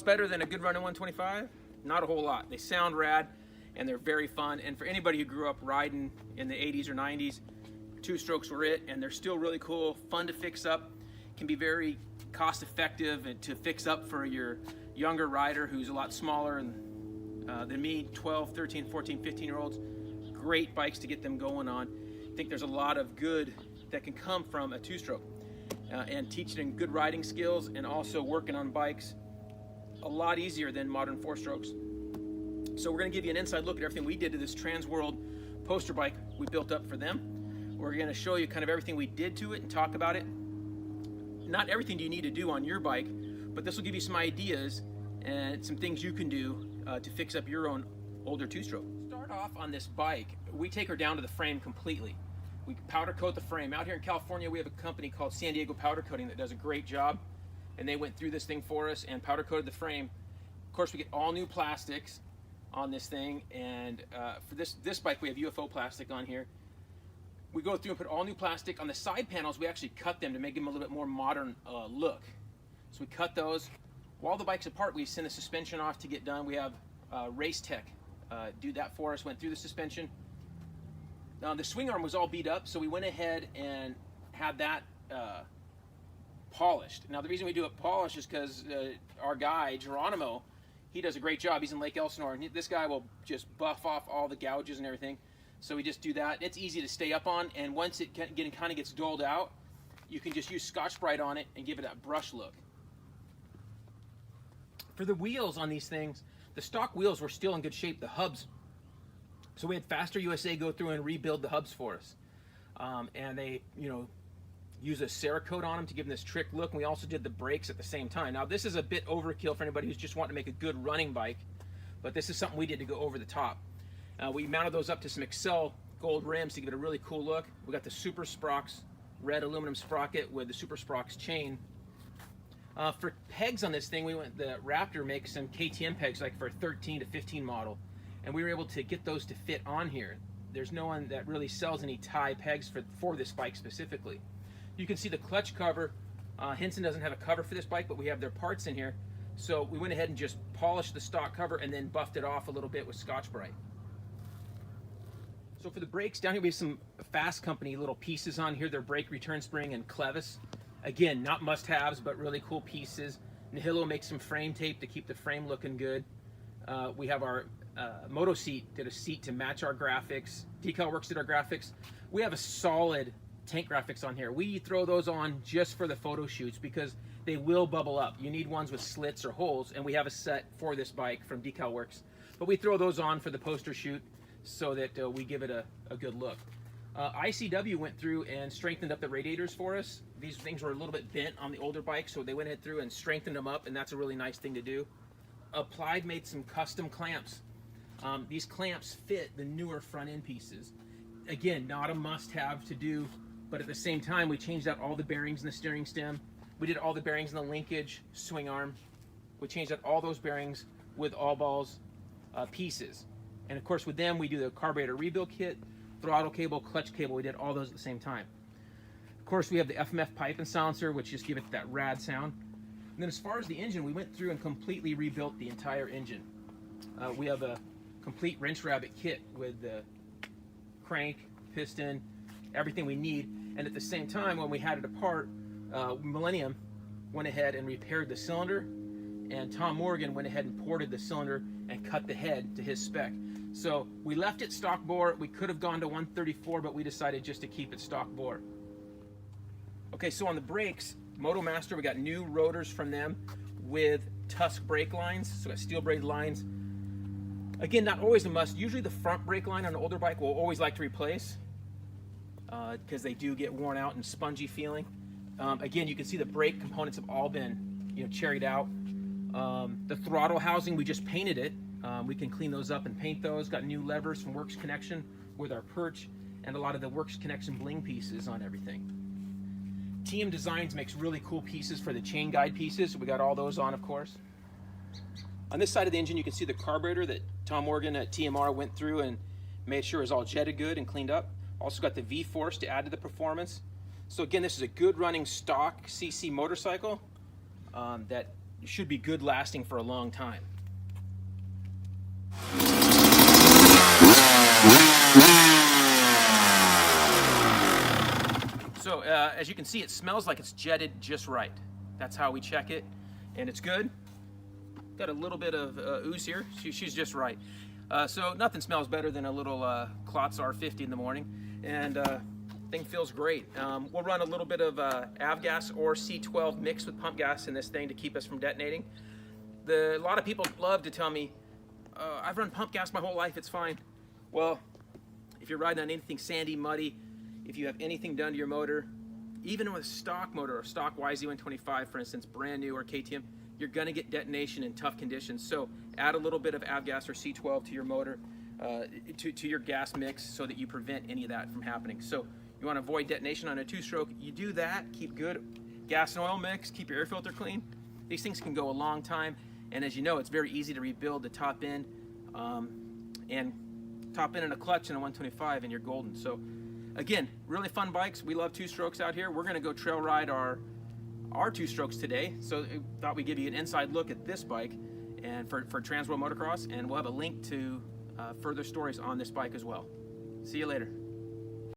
What's better than a good running 125? Not a whole lot. They sound rad and they're very fun. And for anybody who grew up riding in the 80s or 90s, two strokes were it, and they're still really cool, fun to fix up, can be very cost effective and to fix up for your younger rider who's a lot smaller than me, 12, 13, 14, 15-year-olds. Great bikes to get them going on. I think there's a lot of good that can come from a two-stroke. And teaching good riding skills and also working on bikes a lot easier than modern four-strokes. So we're going to give you an inside look at everything we did to this Trans World poster bike we built up for them. We're going to show you kind of everything we did to it and talk about it. Not everything do you need to do on your bike, but this will give you some ideas and some things you can do to fix up your own older two-stroke. Start off on this bike, we take her down to the frame completely. We powder coat the frame. Out here in California, we have a company called San Diego Powder Coating that does a great job, and they went through this thing for us and powder coated the frame. Of course, we get all new plastics on this thing, and for this bike, we have UFO plastic on here. We go through and put all new plastic. On the side panels, we actually cut them to make them a little bit more modern look. So we cut those. While the bike's apart, we send the suspension off to get done. We have Race Tech do that for us, went through the suspension. The swing arm was all beat up, so we went ahead and had that polished. Now, the reason we do it polished is because our guy, Geronimo, he does a great job. He's in Lake Elsinore, and this guy will just buff off all the gouges and everything. So we just do that. It's easy to stay up on, and once it kind of gets dulled out, you can just use Scotch-Brite on it and give it that brush look. For the wheels on these things, the stock wheels were still in good shape, the hubs. So we had Faster USA go through and rebuild the hubs for us. And they, use a Cerakote on them to give them this trick look. And we also did the brakes at the same time. Now this is a bit overkill for anybody who's just wanting to make a good running bike, but this is something we did to go over the top. We mounted those up to some Excel gold rims to give it a really cool look. We got the Super Sprox red aluminum sprocket with the Super Sprox chain. For pegs on this thing, the Raptor makes some KTM pegs like for a 13 to 15 model, and we were able to get those to fit on here. There's no one that really sells any tie pegs for this bike specifically. You can see the clutch cover. Henson doesn't have a cover for this bike, but we have their parts in here. So we went ahead and just polished the stock cover and then buffed it off a little bit with Scotch-Brite. So for the brakes, down here we have some Fast Company little pieces on here. They're brake return spring and clevis. Again, not must-haves, but really cool pieces. Nihilo makes some frame tape to keep the frame looking good. We have our Moto Seat, did a seat to match our graphics. Decal Works did our graphics. We have a solid tank graphics on here. We throw those on just for the photo shoots because they will bubble up. You need ones with slits or holes, and we have a set for this bike from Decal Works. But we throw those on for the poster shoot so that we give it a good look. ICW went through and strengthened up the radiators for us. These things were a little bit bent on the older bikes, so they went ahead through and strengthened them up, and that's a really nice thing to do. Applied made some custom clamps. These clamps fit the newer front end pieces. Again, not a must-have to do, but at the same time, we changed out all the bearings in the steering stem. We did all the bearings in the linkage, swing arm. We changed out all those bearings with all balls pieces. And of course, with them, we do the carburetor rebuild kit, throttle cable, clutch cable. We did all those at the same time. Of course, we have the FMF pipe and silencer, which just give it that rad sound. And then as far as the engine, we went through and completely rebuilt the entire engine. We have a complete wrench rabbit kit with the crank, piston, everything we need. And at the same time, when we had it apart, Millennium went ahead and repaired the cylinder, and Tom Morgan went ahead and ported the cylinder and cut the head to his spec. So we left it stock bore. We could have gone to 134, but we decided just to keep it stock bore. Okay, so on the brakes, MotoMaster, we got new rotors from them with Tusk brake lines, so we got steel braided lines. Again, not always a must. Usually the front brake line on an older bike we'll always like to replace because they do get worn out and spongy feeling. Again, you can see the brake components have all been cherried out. The throttle housing, we just painted it. We can clean those up and paint those. Got new levers from Works Connection with our perch and a lot of the Works Connection bling pieces on everything. TM Designs makes really cool pieces for the chain guide pieces. We got all those on, of course. On this side of the engine, you can see the carburetor that Tom Morgan at TMR went through and made sure it was all jetted good and cleaned up. Also got the V-Force to add to the performance. So again, this is a good running stock CC motorcycle that should be good lasting for a long time. So as you can see, it smells like it's jetted just right. That's how we check it, and it's good. Got a little bit of ooze here. She's just right. So nothing smells better than a little Klotz R50 in the morning, and thing feels great. We'll run a little bit of avgas or C12 mixed with pump gas in this thing to keep us from detonating. A lot of people love to tell me, I've run pump gas my whole life, it's fine. Well, if you're riding on anything sandy, muddy, if you have anything done to your motor, even with a stock motor or stock YZ125, for instance, brand new, or KTM, you're gonna get detonation in tough conditions. So add a little bit of avgas or C12 to your motor, to your gas mix, so that you prevent any of that from happening. So you wanna avoid detonation on a two-stroke. You do that, keep good gas and oil mix, keep your air filter clean. These things can go a long time, and as you know, it's very easy to rebuild the top end, and top end and a clutch in a 125, and you're golden. So again, really fun bikes. We love two-strokes out here. We're gonna go trail ride our two-strokes today, so I thought we'd give you an inside look at this bike and for Transworld Motocross, and we'll have a link to further stories on this bike as well. See you later.